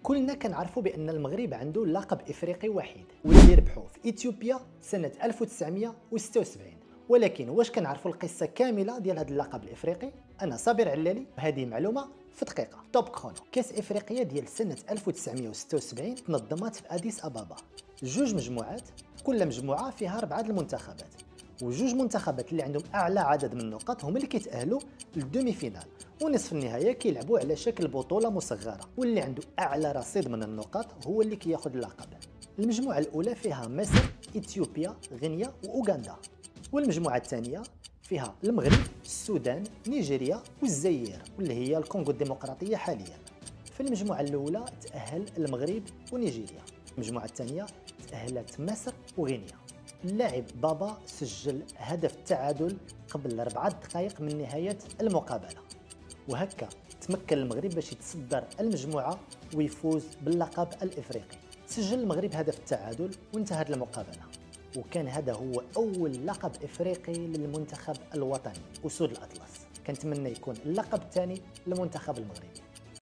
كلنا كنعرفوا بان المغرب عنده لقب افريقي وحيد واللي ربحوه في اثيوبيا سنه 1976. ولكن واش كنعرفوا القصه كامله ديال هذا اللقب الافريقي؟ انا صابر علالي وهذه معلومه في دقيقه. توب كرونو. كاس افريقيا ديال سنه 1976 تنظمت في اديس ابابا، جوج مجموعات، كل مجموعه فيها 4 المنتخبات، وجوج منتخبات اللي عندهم اعلى عدد من النقاط هما اللي كيتاهلوا للدومي فينال، ونصف النهائي كيلعبوا على شكل بطوله مصغره، واللي عنده اعلى رصيد من النقاط هو اللي كياخذ اللقب. المجموعه الاولى فيها مصر، اثيوبيا، غينيا واوغندا، والمجموعه الثانيه فيها المغرب، السودان، نيجيريا والجزائر واللي هي الكونغو الديمقراطيه حاليا. في المجموعه الاولى تاهل المغرب ونيجيريا، المجموعه الثانيه تاهلت مصر وغينيا. اللاعب بابا سجل هدف التعادل قبل 4 دقائق من نهاية المقابلة، وهكا تمكن المغرب باش يتصدر المجموعة ويفوز باللقب الإفريقي. سجل المغرب هدف التعادل وانتهت المقابلة، وكان هذا هو أول لقب إفريقي للمنتخب الوطني أسود الأطلس. كنتمنى يكون اللقب الثاني للمنتخب المغربي.